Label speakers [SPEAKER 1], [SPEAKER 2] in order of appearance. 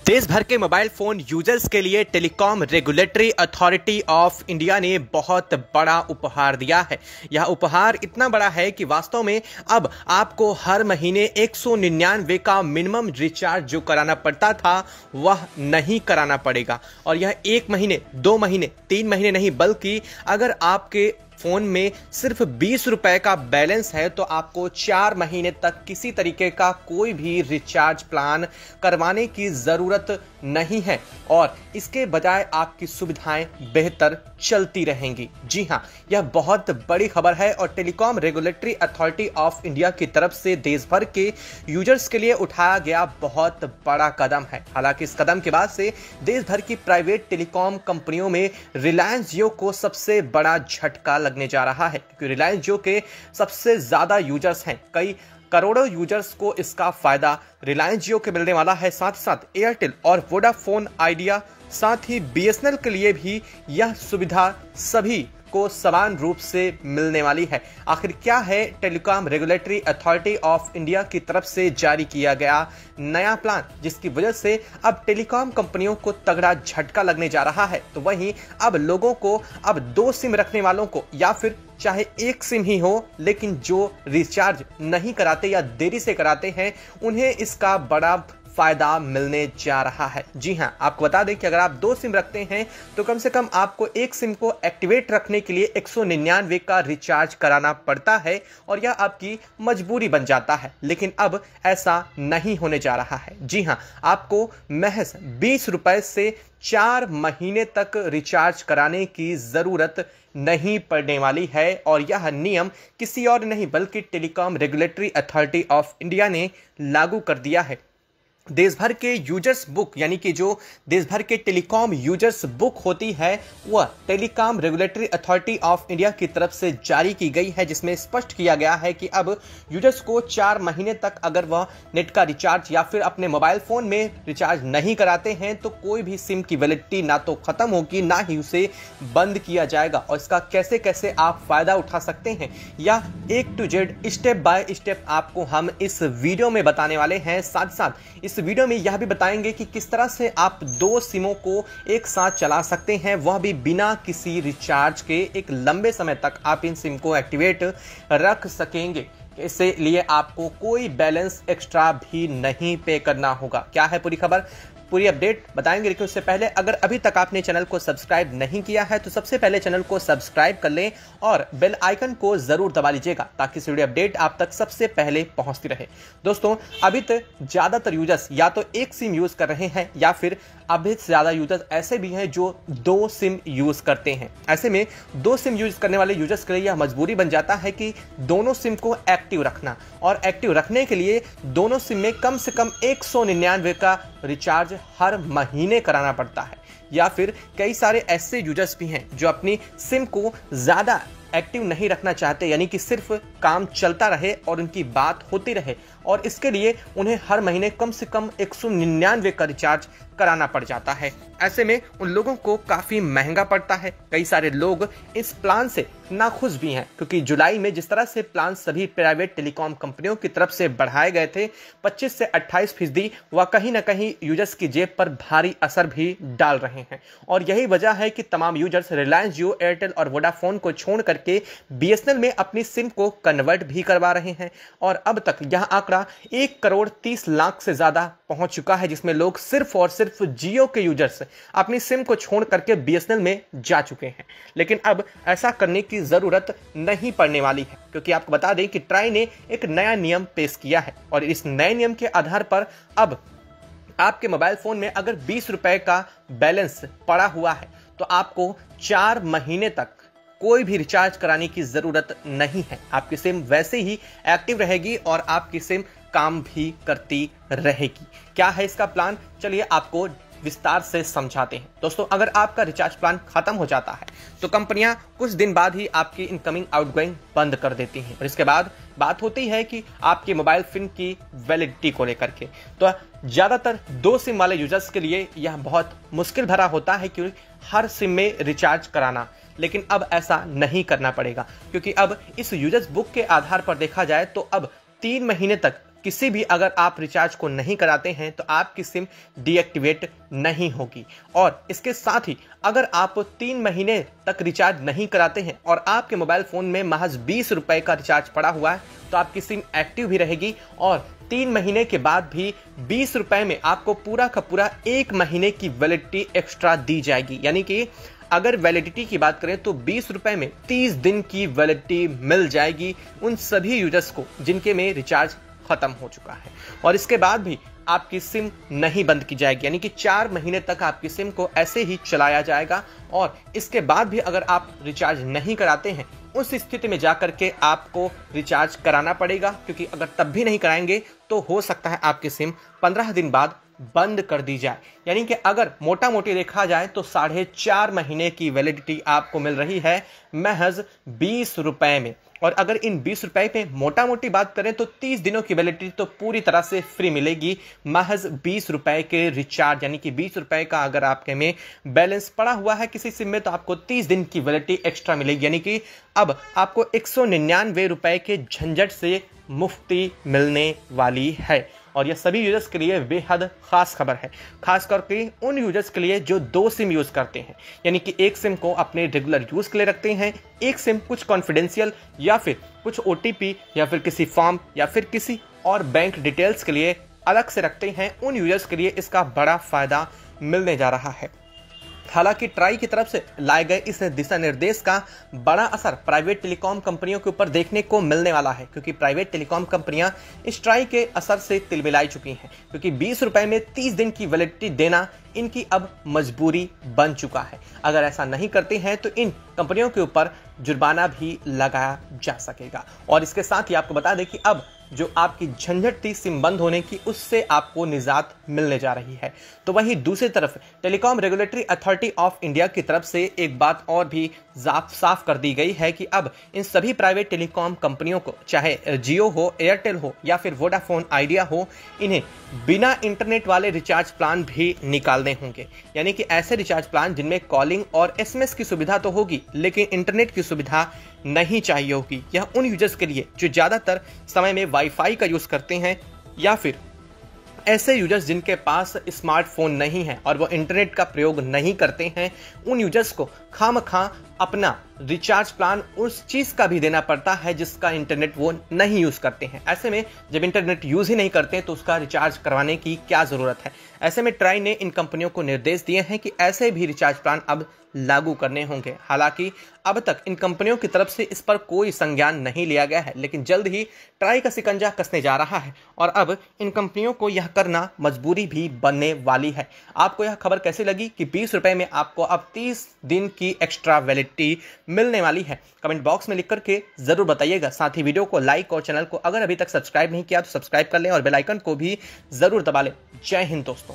[SPEAKER 1] देश भर के मोबाइल फोन यूजर्स के लिए telecom regulatory authority of India ने बहुत बड़ा उपहार दिया है। यह उपहार इतना बड़ा है कि वास्तव में अब आपको हर महीने 199 का मिनिमम रिचार्ज जो कराना पड़ता था वह नहीं कराना पड़ेगा। और यह 1 महीने, 2 महीने, 3 महीने नहीं, बल्कि अगर आपके फोन में सिर्फ 20 रुपए का बैलेंस है तो आपको 4 महीने तक किसी तरीके का कोई भी रिचार्ज प्लान करवाने की जरूरत नहीं है और इसके बजाय आपकी सुविधाएं बेहतर चलती रहेंगी। जी हां, यह बहुत बड़ी खबर है और telecom regulatory authority of India की तरफ से देश भर के यूजर्स के लिए उठाया गया बहुत बड़ा कदम है। हालांकि इस कदम के बाद से देश भर की प्राइवेट टेलीकॉम कंपनियों में रिलायंस जियो को सबसे बड़ा झटका लगने जा रहा है, क्योंकि रिलायंस जियो के सबसे ज्यादा यूजर्स हैं। कई करोड़ों यूजर्स को इसका फायदा रिलायंस जियो के मिलने वाला है। साथ साथ एयरटेल और वोडाफोन आइडिया, साथ ही बीएसएनएल के लिए भी यह सुविधा सभी को समान रूप से मिलने वाली है। आखिर क्या है telecom regulatory authority of India की तरफ से जारी किया गया नया प्लान, जिसकी वजह से अब टेलीकॉम कंपनियों को तगड़ा झटका लगने जा रहा है? तो वहीं अब लोगों को, अब 2 सिम रखने वालों को, या फिर चाहे 1 सिम ही हो लेकिन जो रिचार्ज नहीं कराते या देरी से कराते हैं, उन्हें इसका बड़ा फायदा मिलने जा रहा है। जी हां, आपको बता दें कि अगर आप 2 सिम रखते हैं तो कम से कम आपको 1 सिम को एक्टिवेट रखने के लिए 199 का रिचार्ज कराना पड़ता है और यह आपकी मजबूरी बन जाता है। लेकिन अब ऐसा नहीं होने जा रहा है। जी हां, आपको महज 20 रुपए से 4 महीने तक रिचार्ज कराने की जरूरत नहीं पड़ने वाली है और यह नियम किसी और नहीं बल्कि telecom regulatory authority of India ने लागू कर दिया है। देश भर के यूजर्स बुक, यानी कि जो देश भर के टेलीकॉम यूजर्स बुक होती है, वह telecom regulatory authority of India की तरफ से जारी की गई है, जिसमें स्पष्ट किया गया है कि अब यूजर्स को 4 महीने तक अगर वह नेट का रिचार्ज या फिर अपने मोबाइल फोन में रिचार्ज नहीं कराते हैं तो कोई भी सिम की वैलिडिटी ना तो खत्म होगी, ना ही उसे बंद किया जाएगा। और इसका कैसे कैसे आप फायदा उठा सकते हैं, या A to Z step by step आपको हम इस वीडियो में बताने वाले हैं। साथ साथ इस वीडियो में यह भी बताएंगे कि किस तरह से आप 2 सिमों को एक साथ चला सकते हैं, वह भी बिना किसी रिचार्ज के। एक लंबे समय तक आप इन सिम को एक्टिवेट रख सकेंगे। इससे लिए आपको कोई बैलेंस एक्स्ट्रा भी नहीं पे करना होगा। क्या है पूरी खबर, पूरी अपडेट बताएंगे। लेकिन उससे पहले अगर अभी तक आपने चैनल को सब्सक्राइब नहीं किया है तो सबसे पहले चैनल को सब्सक्राइब कर लें और बेल आइकन को जरूर दबा लीजिएगा ताकि इस वीडियो अपडेट आप तक सबसे पहले पहुंचती रहे। दोस्तों, अभी तक ज्यादातर यूजर्स या तो 1 सिम यूज कर रहे हैं या फिर अभी से ज्यादा यूजर्स ऐसे भी हैं जो 2 सिम यूज करते हैं। ऐसे में 2 सिम यूज करने वाले यूजर्स के लिए यह मजबूरी बन जाता है कि दोनों सिम को एक्टिव रखना, और एक्टिव रखने के लिए दोनों सिम में कम से कम 199 का रिचार्ज हर महीने कराना पड़ता है। या फिर कई सारे ऐसे यूजर्स भी हैं जो अपनी सिम को ज्यादा एक्टिव नहीं रखना चाहते, यानी कि सिर्फ काम चलता रहे और उनकी बात होती रहे, और इसके लिए उन्हें हर महीने कम से कम 199 का रिचार्ज कराना पड़ जाता है। ऐसे में उन लोगों को काफी महंगा पड़ता है। कई सारे लोग इस प्लान से नाखुश भी हैं, क्योंकि जुलाई में जिस तरह से प्लान सभी प्राइवेट टेलीकॉम कंपनियों की तरफ से बढ़ाए गए थे 25 से 28%, वह कहीं ना कहीं यूजर्स की जेब पर भारी असर भी डाल रहे हैं। और यही वजह है कि तमाम यूजर्स रिलायंस जियो, एयरटेल और वोडाफोन को छोड़ करके बीएसएनएल में अपनी सिम को कन्वर्ट भी करवा रहे हैं। और अब तक यह आंकड़ा 1 करोड़ 30 लाख से ज्यादा पहुंच चुका है, जिसमें लोग सिर्फ और सिर्फ जियो के यूजर्स अपनी सिम को छोड़ करके बीएसएनएल में जा चुके हैं। लेकिन अब ऐसा करने की जरूरत नहीं पड़ने वाली है, क्योंकि आपको बता दें कि ट्राई ने एक नया नियम पेश किया है और इस नए नियम के आधार पर अब आपके मोबाइल फोन में अगर 20 रुपए का बैलेंस पड़ा हुआ है तो आपको 4 महीने तक कोई भी रिचार्ज कराने की जरूरत नहीं है। आपकी सिम वैसे ही एक्टिव रहेगी और आपकी सिम काम भी करती रहेगी। क्या है इसका प्लान, चलिए आपको विस्तार से समझाते हैं। दोस्तों, अगर आपका रिचार्ज प्लान खत्म हो जाता है तो कंपनियां कुछ दिन बाद ही आपकी इनकमिंग आउटगोइंग बंद कर देती हैं, और इसके बाद बात होती है कि आपके मोबाइल फोन की वैलिडिटी को लेकर के। तो ज्यादातर 2 सिम वाले यूजर्स के लिए यह बहुत मुश्किल भरा होता है कि हर सिम में रिचार्ज कराना। लेकिन अब ऐसा नहीं करना पड़ेगा, क्योंकि अब इस यूजर्स बुक के आधार पर देखा जाए तो अब 3 महीने तक किसी भी अगर आप रिचार्ज को नहीं कराते हैं तो आपकी सिम डीएक्टिवेट नहीं होगी। और इसके साथ ही अगर आप 3 महीने तक रिचार्ज नहीं कराते हैं और आपके मोबाइल फोन में महज 20 रुपए का रिचार्ज पड़ा हुआ है तो आपकी सिम एक्टिव भी रहेगी और 3 महीने के बाद भी 20 रुपए में आपको पूरा का पूरा 1 महीने की वैलिडिटी एक्स्ट्रा दी जाएगी। यानी कि अगर वैलिडिटी की बात करें तो 20 रुपए में 30 दिन की वैलिडिटी मिल जाएगी उन सभी यूजर्स को जिनके में रिचार्ज खत्म हो चुका है। और इसके बाद भी आपकी सिम नहीं बंद की जाएगी, यानी कि 4 महीने तक आपकी सिम को ऐसे ही चलाया जाएगा। और इसके बाद भी अगर आप रिचार्ज नहीं कराते हैं उस स्थिति में जाकर के आपको रिचार्ज कराना पड़ेगा, क्योंकि अगर तब भी नहीं कराएंगे तो हो सकता है आपकी सिम 15 दिन बाद बंद कर दी जाए। यानी कि अगर मोटा मोटी देखा जाए तो 4.5 महीने की वैलिडिटी आपको मिल रही है महज 20 रुपए में। और अगर इन 20 रुपए पे मोटा मोटी बात करें तो 30 दिनों की वैलिडिटी तो पूरी तरह से फ्री मिलेगी महज 20 रुपए के रिचार्ज। यानी कि 20 रुपए का अगर आपके में बैलेंस पड़ा हुआ है किसी सिम में तो आपको 30 दिन की वैलिडिटी एक्स्ट्रा मिलेगी। यानी कि अब आपको 199 रुपए के झंझट से मुफ्ती मिलने वाली है। और यह सभी यूजर्स के लिए बेहद खास खबर है, खास करके उन यूजर्स के लिए जो 2 सिम यूज करते हैं। यानी कि एक सिम को अपने रेगुलर यूज के लिए रखते हैं, एक सिम कुछ कॉन्फिडेंशियल या फिर कुछ OTP या फिर किसी फॉर्म या फिर किसी और बैंक डिटेल्स के लिए अलग से रखते हैं। उन यूजर्स के लिए इसका बड़ा फायदा मिलने जा रहा है। हालांकि ट्राई की तरफ से लाए गए इस दिशा निर्देश का बड़ा असर प्राइवेट टेलीकॉम कंपनियों के ऊपर देखने को मिलने वाला है, क्योंकि प्राइवेट टेलीकॉम कंपनियां इस ट्राई के असर से तिलमिलाई चुकी हैं, क्योंकि 20 रुपए में 30 दिन की वैलिडिटी देना इनकी अब मजबूरी बन चुका है। अगर ऐसा नहीं करते हैं तो इन कंपनियों के ऊपर जुर्माना भी लगाया जा सकेगा। और इसके साथ ही आपको बता दें कि अब जो आपकी झंझट थी सिम बंद होने की उससे आपको निजात मिलने जा रही है। तो वहीं दूसरी तरफ telecom regulatory authority of India की तरफ से एक बात और भी साफ कर दी गई है कि अब इन सभी प्राइवेट टेलीकॉम कंपनियों को, चाहे जियो हो, एयरटेल हो या फिर वोडाफोन आइडिया हो, इन्हें बिना इंटरनेट वाले रिचार्ज प्लान भी निकालने होंगे। यानी कि ऐसे रिचार्ज प्लान जिनमें कॉलिंग और SMS की सुविधा तो होगी लेकिन इंटरनेट की सुविधा नहीं चाहिए होगी। यह उन यूजर्स के लिए जो ज़्यादातर समय में वाईफाई का यूज़ करते हैं या फिर ऐसे यूजर्स जिनके पास स्मार्टफोन नहीं है और वो इंटरनेट का प्रयोग नहीं करते हैं, उन यूजर्स को खामखा अपना रिचार्ज प्लान उस चीज़ का भी देना पड़ता है जिसका इंटरनेट वो नहीं यूज़ करते हैं। ऐसे में जब इंटरनेट यूज़ ही नहीं करते तो उसका रिचार्ज करवाने की क्या ज़रूरत है। ऐसे में ट्राई ने इन कंपनियों को निर्देश दिए हैं कि ऐसे भी रिचार्ज प्लान अब लागू करने होंगे। हालांकि अब तक इन कंपनियों की तरफ से इस पर कोई संज्ञान नहीं लिया गया है, लेकिन जल्द ही ट्राई का शिकंजा कसने जा रहा है और अब इन कंपनियों को यह करना मजबूरी भी बनने वाली है। आपको यह खबर कैसी लगी कि 20 रुपए में आपको अब 30 दिन की एक्स्ट्रा वैलिडिटी मिलने वाली है? कमेंट बॉक्स में लिख करके जरूर बताइएगा। साथ ही वीडियो को लाइक और चैनल को अगर अभी तक सब्सक्राइब नहीं किया तो सब्सक्राइब कर लें और बेल आइकन को भी जरूर दबा लें। जय हिंद दोस्तों।